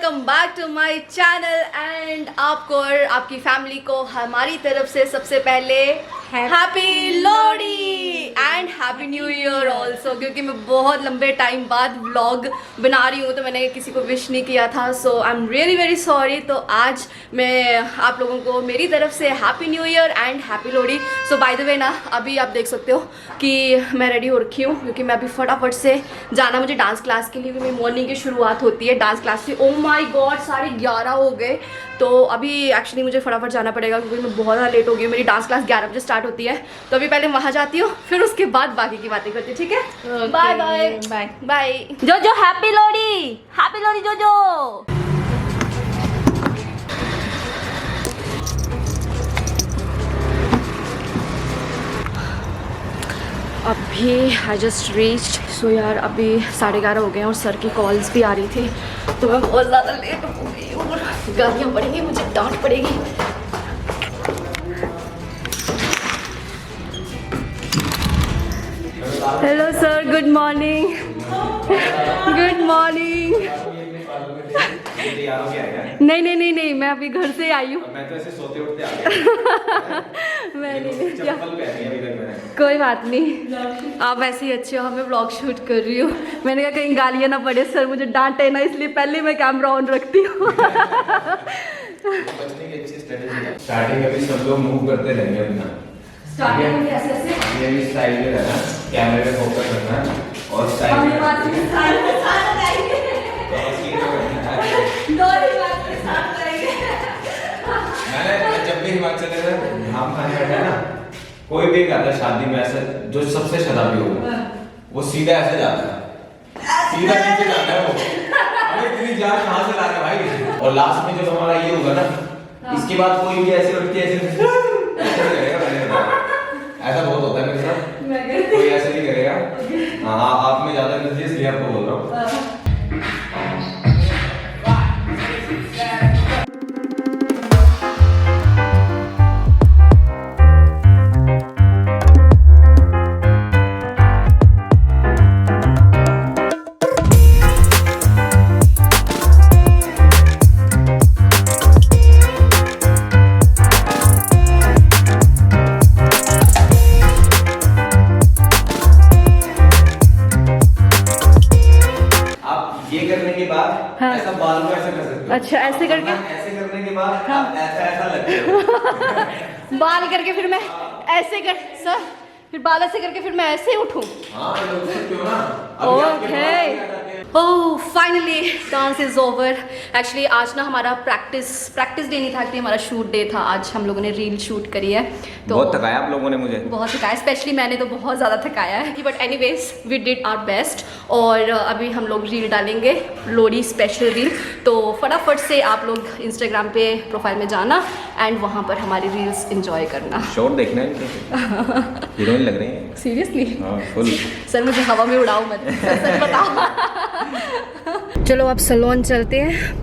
Welcome back to my channel and आपको और आपकी फैमिली को हमारी तरफ से सबसे पहले happy Lohri and happy new year also. क्योंकि मैं बहुत लंबे टाइम बाद व्लॉग बना रही हूँ तो मैंने किसी को विश नहीं किया था, so I am really very sorry. तो आज मैं आप लोगों को मेरी तरफ से happy new year and happy Lohri. So by the way ना, अभी आप देख सकते हो कि मैं रेडी हो रखी हूँ क्योंकि मैं अभी फटाफट से जाना मुझे डांस क्लास के लिए, क्योंकि मॉर्निंग की शुरुआत होती है डांस क्लास की। ओ माय गॉड 11:30 हो गए, तो अभी एक्चुअली मुझे फटाफट जाना पड़ेगा क्योंकि मैं बहुत ज़्यादा लेट हो गई हूँ। मेरी डांस क्लास 11 बजे स्टार्ट होती है, तो अभी पहले वहाँ जाती हूँ, फिर उसके बाद बाकी की बातें करती हूँ। ठीक है, बाय बाय बाय बाय। जो जो हैप्पी लोहड़ी जो जो। अभी आई जस्ट रीच्ड। सो यार अभी 11:30 हो गए हैं और सर की कॉल्स भी आ रही थी, तो मैं बहुत ज़्यादा लेट हो गई हूँ और गालियाँ पड़ेंगी, मुझे डांट पड़ेगी। Hello sir, good morning. Good morning. नहीं, मैं अभी घर से आई हूँ। मैं तो ऐसे सोते उठते आ गया। मैं नहीं चप्पल पहनी है अभी तक मैंने। कोई बात नहीं, आप ऐसे ही अच्छे हो। मैं व्लॉग शूट कर रही हूँ। मैंने कहा कहीं गालियाँ ना पड़े, सर मुझे डांटे ना, इसलिए पहले मैं कैमरा ऑन रखती हूँ। बचने की अच्छी स्ट्रेटजी है। स्टार्टिंग में भी सब लोग मूव करते रहेंगे अपना। स्टार्टिंग में ऐसे ये भी स्टाइल में रहना, कैमरे पे फोकस रखना और स्टाइल में मैंने जब भी हिमाचल में धाम खाने बैठा है ना, कोई भी कहता है शादी में ऐसे जो सबसे शराबी होगा वो सीधा ऐसे जाता है, सीधा नीचे जाता है वो। अबे इतनी जान कहाँ से लाया भाई। और लास्ट में जब हमारा ये होगा ना, इसके बाद कोई भी ऐसे उठ के ऐसे करेगा, ऐसा बहुत होता है मेरे साथ। कोई ऐसे नहीं करेगा। हाँ, आप में ज्यादा एनर्जी इसलिए आपको बोल रहा हूँ। हाँ। ऐसा बाल को ऐसे कर सकते हो। अच्छा, ऐसे करके ऐसे करने के बाद हाँ। ऐसा लगता है। बाल करके फिर मैं ऐसे कर सर, फिर बाल ऐसे करके फिर मैं ऐसे उठूं। हाँ, उठ सकते हो ना। Okay. Oh finally dance is over. Actually आज ना हमारा प्रैक्टिस डे नहीं था, कि हमारा शूट डे था। आज हम लोगों ने रील शूट करी है, तो बहुत थकाया आप लोगों ने मुझे। बहुत थकाया, स्पेशली मैंने तो बहुत ज़्यादा थकाया है, but anyways we did our best. और अभी हम लोग रील डालेंगे, लोहड़ी स्पेशल रील। तो फटाफट से आप लोग इंस्टाग्राम पे प्रोफाइल में जाना एंड वहाँ पर हमारी रील्स एंजॉय करना। शॉट देखना है, हीरोइन लग रही है। सीरियसली? हाँ, फुल। सर मुझे हवा में उड़ाओ मत, सच बताओ। चलो अब सलोन चलते हैं।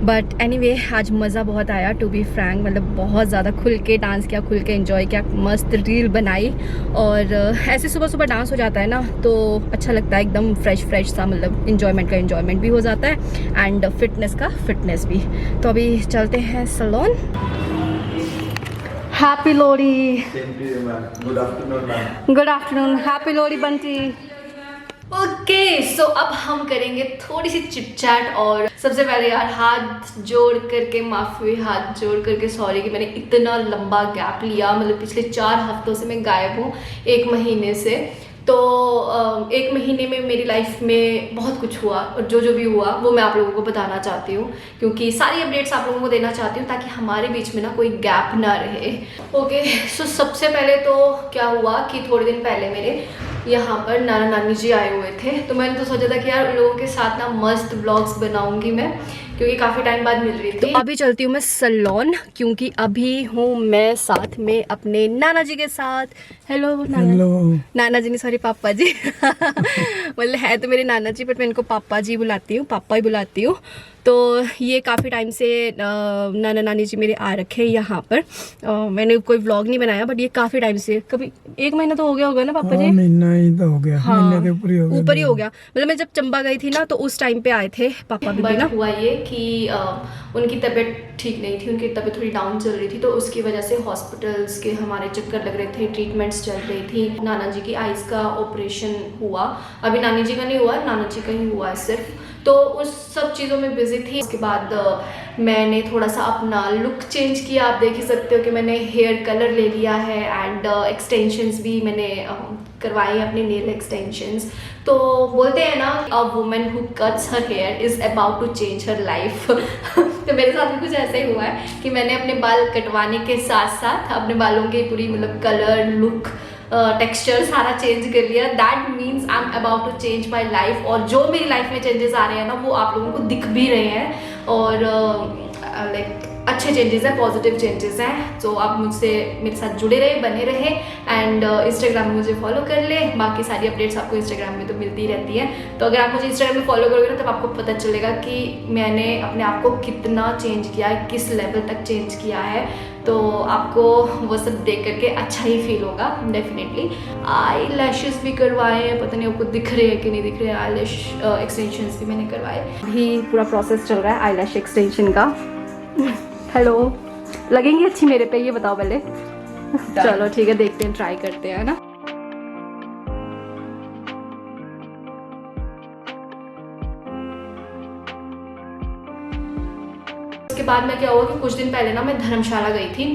बट एनीवे आज मज़ा बहुत आया, टू बी फ्रैंक। मतलब बहुत ज़्यादा खुल के डांस किया, खुल के एंजॉय किया, मस्त रील बनाई। और ऐसे सुबह सुबह डांस हो जाता है ना, तो अच्छा लगता है, एकदम फ्रेश सा। मतलब इन्जॉयमेंट का इन्जॉयमेंट भी हो जाता है एंड फिटनेस का फिटनेस भी। तो अभी चलते हैं salon. Happy Lohri. Good afternoon ma'am. Good afternoon, happy Lohri Bunty. Okay, so अब हम करेंगे थोड़ी सी चिट चैट। और सबसे पहले यार हाथ जोड़ करके माफ़ी, हाथ जोड़ करके सॉरी कि मैंने इतना लंबा गैप लिया। मतलब पिछले 4 हफ्तों से मैं गायब हूँ, 1 महीने से। तो 1 महीने में मेरी लाइफ में बहुत कुछ हुआ, और जो भी हुआ वो मैं आप लोगों को बताना चाहती हूँ, क्योंकि सारी अपडेट्स आप लोगों को देना चाहती हूँ ताकि हमारे बीच में ना कोई गैप ना रहे। ओके, सो सबसे पहले तो क्या हुआ कि थोड़े दिन पहले मेरे यहाँ पर नाना नानी जी आए हुए थे। तो मैंने तो सोचा था कि यार उन लोगों के साथ ना मस्त ब्लॉग्स बनाऊंगी मैं, क्योंकि काफ़ी टाइम बाद मिल रही थी। तो अभी चलती हूँ मैं सलोन, क्योंकि अभी हूँ मैं साथ में अपने नाना जी के साथ। हेलो नाना जी नहीं, सॉरी पापा जी। मतलब है तो मेरे नाना जी, बट मैं इनको पापा जी बुलाती हूँ, पापा ही बुलाती हूँ। तो ये काफ़ी टाइम से नाना नानी जी मेरे आ रखे हैं यहाँ पर। मैंने कोई व्लॉग नहीं बनाया, बट ये काफ़ी टाइम से, कभी 1 महीना तो हो गया होगा ना पापा जी? महीना ही तो हो गया। हाँ, महीने के ऊपर ही हो गया। मतलब मैं जब चंबा गई थी ना, तो उस टाइम पे आए थे पापा भी ना। हुआ ये कि उनकी तबीयत ठीक नहीं थी, उनकी तबीयत थोड़ी डाउन चल रही थी, तो उसकी वजह से हॉस्पिटल्स के हमारे चक्कर लग रहे थे, ट्रीटमेंट्स चल रही थी। नाना जी की आइज़ का ऑपरेशन हुआ, अभी नानी जी का नहीं हुआ, नाना जी का ही हुआ है सिर्फ। तो उस सब चीज़ों में बिजी थी। उसके बाद मैंने थोड़ा सा अपना लुक चेंज किया। आप देख ही सकते हो कि मैंने हेयर कलर ले लिया है एंड एक्सटेंशंस भी मैंने करवाई है, अपने नेल एक्सटेंशंस। तो बोलते हैं ना, a woman who cuts her hair is about to change her life. तो मेरे साथ भी कुछ ऐसा ही हुआ है कि मैंने अपने बाल कटवाने के साथ साथ अपने बालों की पूरी मतलब कलर, लुक, टेक्सचर सारा चेंज कर लिया। That means I am about to change my life. और जो मेरी लाइफ में चेंजेस आ रहे हैं ना, वो आप लोगों को दिख भी रहे हैं और लाइक अच्छे चेंजेस हैं, पॉजिटिव चेंजेस हैं। तो आप मुझसे मेरे साथ जुड़े रहे, बने रहे एंड इंस्टाग्राम में मुझे फॉलो कर ले। बाकी सारी अपडेट्स आपको इंस्टाग्राम में तो मिलती ही रहती हैं। तो अगर आप मुझे इंस्टाग्राम में फॉलो करोगे ना, तब आपको पता चलेगा कि मैंने अपने आप को कितना चेंज किया है, किस लेवल तक चेंज किया है। तो आपको वो सब देख करके अच्छा ही फील होगा डेफिनेटली। आई लैशेस भी करवाए हैं, पता नहीं आपको दिख रहे हैं कि नहीं दिख रहे हैं। आई लैश एक्सटेंशंस भी मैंने करवाए। अभी पूरा प्रोसेस चल रहा है आई लैश एक्सटेंशन का। हेलो, लगेंगी अच्छी मेरे पे, ये बताओ पहले। चलो ठीक है, देखते हैं, ट्राई करते हैं ना। उसके बाद में क्या हुआ कि कुछ दिन पहले ना मैं धर्मशाला गई थी।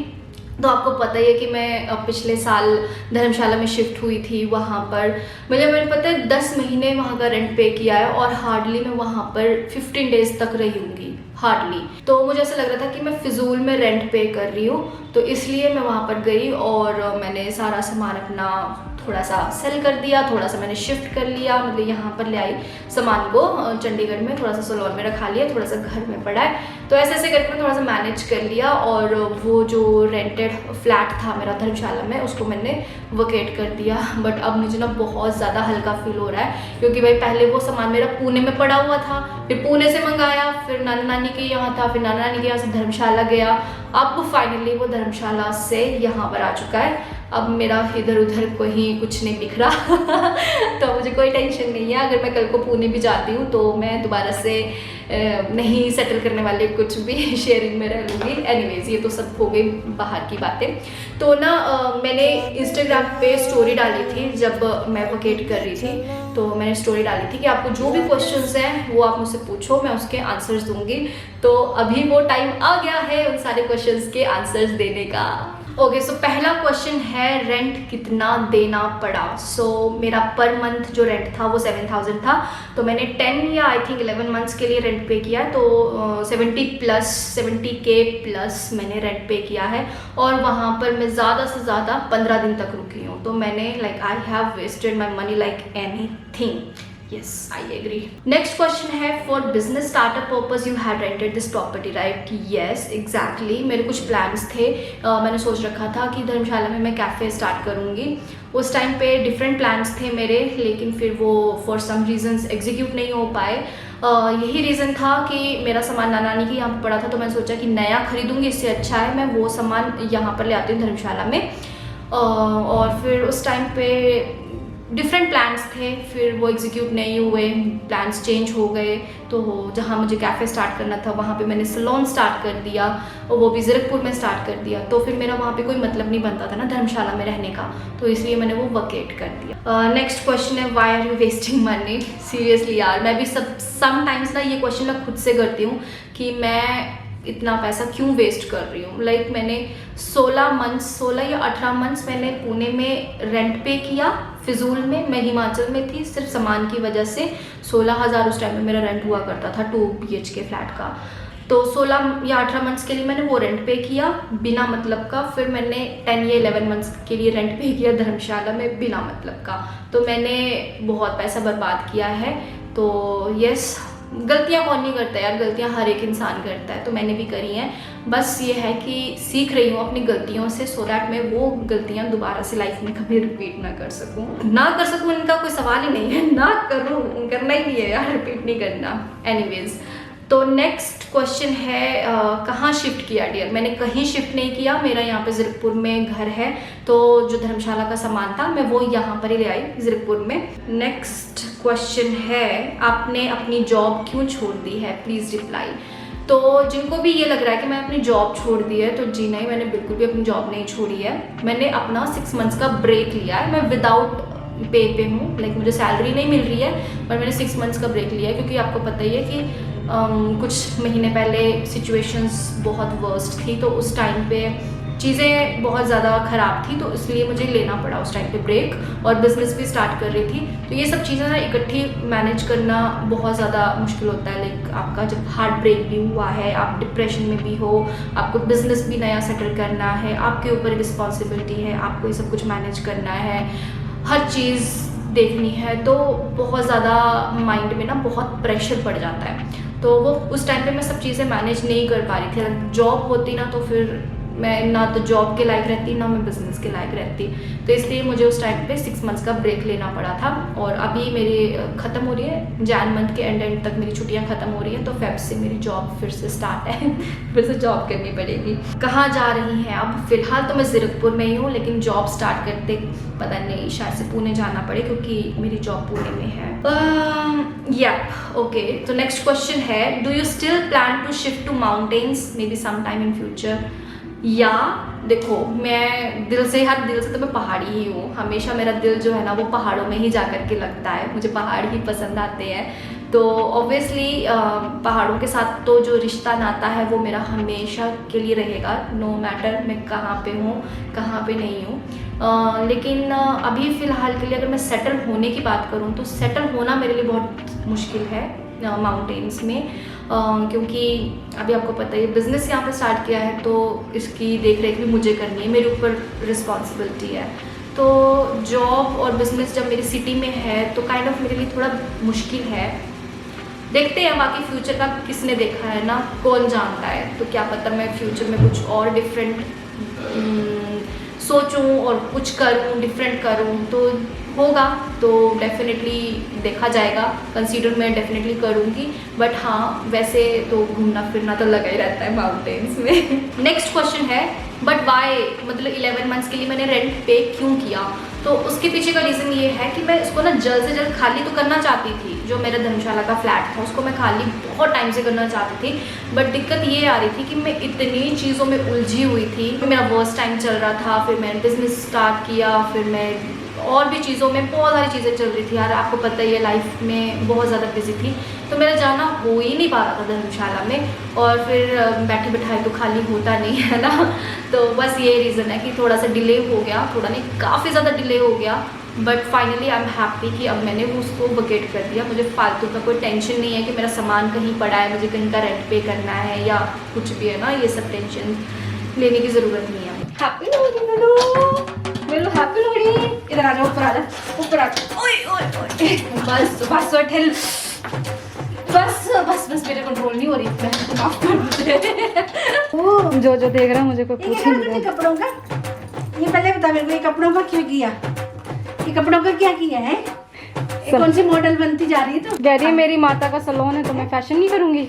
तो आपको पता ही है कि मैं पिछले साल धर्मशाला में शिफ्ट हुई थी। वहाँ पर मैंने पता है 10 महीने वहाँ का रेंट पे किया है और हार्डली मैं वहाँ पर 15 डेज तक रही होंगी, हार्डली। तो मुझे ऐसा लग रहा था कि मैं फिजूल में रेंट पे कर रही हूँ, तो इसलिए मैं वहाँ पर गई और मैंने सारा सामान अपना थोड़ा सा सेल कर दिया, थोड़ा सा मैंने शिफ्ट कर लिया, मतलब यहाँ पर ले आई सामान को चंडीगढ़ में, थोड़ा सा सोलोन में रखा लिया, थोड़ा सा घर में पड़ा है। तो ऐसे ऐसे करके मैं थोड़ा सा मैनेज कर लिया और वो जो रेंटेड फ्लैट था मेरा धर्मशाला में, उसको मैंने वकेट कर दिया। बट अब मुझे ना बहुत ज़्यादा हल्का फील हो रहा है, क्योंकि भाई पहले वो सामान मेरा पुणे में पड़ा हुआ था, फिर पुणे से मंगाया, फिर नाना नानी के यहाँ था, फिर नाना नानी के यहाँ से धर्मशाला गया, अब फाइनली वो धर्मशाला से यहाँ पर आ चुका है। अब मेरा इधर उधर कहीं कुछ नहीं दिख रहा तो मुझे कोई टेंशन नहीं है। अगर मैं कल को पुणे भी जाती हूँ तो मैं दोबारा से नहीं सेटल करने वाले कुछ भी, शेयरिंग में रह लूँगी। एनीवेज, ये तो सब हो गई बाहर की बातें। तो ना मैंने इंस्टाग्राम पे स्टोरी डाली थी जब मैं वकेट कर रही थी। तो मैंने स्टोरी डाली थी कि आपको जो भी क्वेश्चंस हैं वो आप मुझसे पूछो, मैं उसके आंसर्स दूंगी। तो अभी वो टाइम आ गया है उन सारे क्वेश्चंस के आंसर्स देने का। ओके, सो पहला क्वेश्चन है रेंट कितना देना पड़ा। सो मेरा पर मंथ जो रेंट था वो 7000 था। तो मैंने 10 या आई थिंक 11 मंथ्स के लिए रेंट पे किया है। तो 70K प्लस मैंने रेंट पे किया है और वहाँ पर मैं ज़्यादा से ज़्यादा 15 दिन तक रुकी हूँ। तो मैंने like I have wasted my money like anything. Yes, I agree. Next question है for business startup purpose you had rented this property, right? Yes, exactly. मेरे कुछ plans थे। मैंने सोच रखा था कि धर्मशाला में मैं कैफ़े स्टार्ट करूँगी। उस टाइम पे डिफरेंट प्लान्स थे मेरे, लेकिन फिर वो फॉर सम रीजंस एग्जीक्यूट नहीं हो पाए। यही रीज़न था कि मेरा सामान नाना नानी के यहाँ पर पड़ा था, तो मैंने सोचा कि नया खरीदूँगी, इससे अच्छा है मैं वो सामान यहाँ पर ले आती हूँ धर्मशाला में। और फिर उस टाइम पे डिफरेंट प्लान्स थे, फिर वो एग्जीक्यूट नहीं हुए, प्लान्स चेंज हो गए। तो जहाँ मुझे कैफ़े स्टार्ट करना था वहाँ पे मैंने सैलून स्टार्ट कर दिया और वो भी ज़ीरकपुर में स्टार्ट कर दिया। तो फिर मेरा वहाँ पे कोई मतलब नहीं बनता था ना धर्मशाला में रहने का, तो इसलिए मैंने वो वकेट कर दिया। नेक्स्ट क्वेश्चन है why are you wasting money. Seriously यार, मैं भी समटाइम्स ना ये क्वेश्चन मैं खुद से करती हूँ कि मैं इतना पैसा क्यों वेस्ट कर रही हूँ। लाइक मैंने 16 या 18 मंथ्स मैंने पुणे में रेंट पे किया फिजूल में। मैं हिमाचल में थी, सिर्फ सामान की वजह से 16,000 उस टाइम में मेरा रेंट हुआ करता था 2 BHK फ्लैट का। तो 16 या 18 मंथ्स के लिए मैंने वो रेंट पे किया बिना मतलब का। फिर मैंने 10 या 11 मंथ्स के लिए रेंट पे किया धर्मशाला में बिना मतलब का। तो मैंने बहुत पैसा बर्बाद किया है। तो यस, गलतियाँ कौन नहीं करता यार, गलतियाँ हर एक इंसान करता है, तो मैंने भी करी हैं। बस ये है कि सीख रही हूँ अपनी गलतियों से, सो दैट मैं वो गलतियाँ दोबारा से लाइफ में कभी रिपीट ना कर सकूँ। इनका कोई सवाल ही नहीं है, ना करूँ, करना ही नहीं है यार, रिपीट नहीं करना। एनीवेज, तो नेक्स्ट क्वेश्चन है कहाँ शिफ्ट किया डियर। मैंने कहीं शिफ्ट नहीं किया, मेरा यहाँ पे ज़ीरकपुर में घर है, तो जो धर्मशाला का सामान था मैं वो यहाँ पर ही ले आई ज़ीरकपुर में। नेक्स्ट क्वेश्चन है आपने अपनी जॉब क्यों छोड़ दी है, प्लीज़ रिप्लाई। तो जिनको भी ये लग रहा है कि मैं अपनी जॉब छोड़ दी है, तो जी नहीं, मैंने बिल्कुल भी अपनी जॉब नहीं छोड़ी है। मैंने अपना 6 मंथ्स का ब्रेक लिया है। मैं विदाउट पे हूँ, लाइक मुझे सैलरी नहीं मिल रही है, पर मैंने 6 मंथ्स का ब्रेक लिया है क्योंकि आपको पता ही है कि कुछ महीने पहले सिचुएशंस बहुत वर्स्ट थी, तो उस टाइम पे चीज़ें बहुत ज़्यादा ख़राब थी, तो इसलिए मुझे लेना पड़ा उस टाइम पे ब्रेक। और बिज़नेस भी स्टार्ट कर रही थी, तो ये सब चीज़ें ना इकट्ठी मैनेज करना बहुत ज़्यादा मुश्किल होता है। लाइक आपका जब हार्ट ब्रेक भी हुआ है, आप डिप्रेशन में भी हो, आपको बिज़नेस भी नया सेटल करना है, आपके ऊपर रिस्पॉन्सिबिलिटी है, आपको ये सब कुछ मैनेज करना है, हर चीज़ देखनी है, तो बहुत ज़्यादा माइंड में ना बहुत प्रेशर पड़ जाता है। तो वो उस टाइम पे मैं सब चीज़ें मैनेज नहीं कर पा रही थी। अगर जॉब होती ना तो फिर मैं ना तो जॉब के लायक रहती, ना मैं बिज़नेस के लायक रहती, तो इसलिए मुझे उस टाइम पे 6 मंथ्स का ब्रेक लेना पड़ा था। और अभी मेरी ख़त्म हो रही है, जैन मंथ के एंड तक मेरी छुट्टियां ख़त्म हो रही हैं, तो फेब से मेरी जॉब फिर से स्टार्ट है फिर से जॉब करनी पड़ेगी। कहाँ जा रही हैं अब? फिलहाल तो मैं ज़ीरकपुर में ही हूँ, लेकिन जॉब स्टार्ट करते पता नहीं, शायद से पुणे जाना पड़े क्योंकि मेरी जॉब पुणे में है। ओके, तो नेक्स्ट क्वेश्चन है, do you still plan to shift to mountains maybe some time in future? या देखो, मैं दिल से तो मैं पहाड़ी ही हूँ। हमेशा मेरा दिल जो है ना वो पहाड़ों में ही जा कर के लगता है, मुझे पहाड़ ही पसंद आते हैं। तो ऑब्वियसली पहाड़ों के साथ तो जो रिश्ता नाता है वो मेरा हमेशा के लिए रहेगा, नो मैटर मैं कहाँ पे हूँ कहाँ पे नहीं हूँ। लेकिन अभी फ़िलहाल के लिए अगर मैं सेटल होने की बात करूँ तो सेटल होना मेरे लिए बहुत मुश्किल है माउंटेन्स में, क्योंकि अभी आपको पता है बिज़नेस यहाँ पे स्टार्ट किया है, तो इसकी देख रेख भी मुझे करनी है, मेरे ऊपर रिस्पॉन्सिबिलिटी है। तो जॉब और बिज़नेस जब मेरी सिटी में है तो काइंड ऑफ मेरे लिए थोड़ा मुश्किल है। देखते हैं, बाकी फ्यूचर का किसने देखा है ना, कौन जानता है। तो क्या पता मैं फ्यूचर में कुछ और डिफरेंट सोचूं और कुछ करूं, डिफरेंट करूं, तो होगा तो डेफिनेटली देखा जाएगा, कंसीडर मैं डेफिनेटली करूंगी। बट हाँ, वैसे तो घूमना फिरना तो लगा ही रहता है माउंटेन्स में। नेक्स्ट क्वेश्चन है, बट वाई, मतलब 11 मंथ्स के लिए मैंने रेंट पे क्यों किया? तो उसके पीछे का रीज़न ये है कि मैं इसको ना जल्द से जल्द खाली तो करना चाहती थी। जो मेरा धर्मशाला का फ्लैट था उसको मैं खाली बहुत टाइम से करना चाहती थी, बट दिक्कत ये आ रही थी कि मैं इतनी चीज़ों में उलझी हुई थी। मेरा वर्स्ट टाइम चल रहा था, फिर मैंने बिजनेस स्टार्ट किया, फिर मैं और भी चीज़ों में बहुत सारी चीज़ें चल रही थी यार, आपको पता ही है लाइफ में बहुत ज़्यादा बिजी थी, तो मेरा जाना हो ही नहीं पा रहा था धर्मशाला में। और फिर बैठी बिठाई तो खाली होता नहीं है ना, तो बस ये रीज़न है कि थोड़ा सा डिले हो गया, थोड़ा नहीं काफ़ी ज़्यादा डिले हो गया। But finally I am happy कि अब मैंने उसको वकेट कर दिया। मुझे फालतू का कोई टेंशन नहीं है कि मेरा सामान कहीं पड़ा है, मुझे कहीं का रेंट पे करना है या कुछ भी है ना, ये सब टेंशन लेने की ज़रूरत नहीं है। Happy Lohri, happy Lohri. इधर आ जाओ, ऊपर आ जा, ऊपर आ जा। ओए ओए ओए, बस बस होटल, बस बस बस मेरे कंट्रोल नहीं हो रही, मैं माफ कर मुझे। जो जो देख रहा है मुझे कोई पूछ ही नहीं रहा। कपड़ों का ये पहले बता मेरे को, ये कपड़ों का क्यों किया? ये कपड़ों का क्या किया है? कौन सी मॉडल बनती जा रही है? तो गैरी मेरी माता का सलोन है तो मैं फैशन नहीं करूंगी।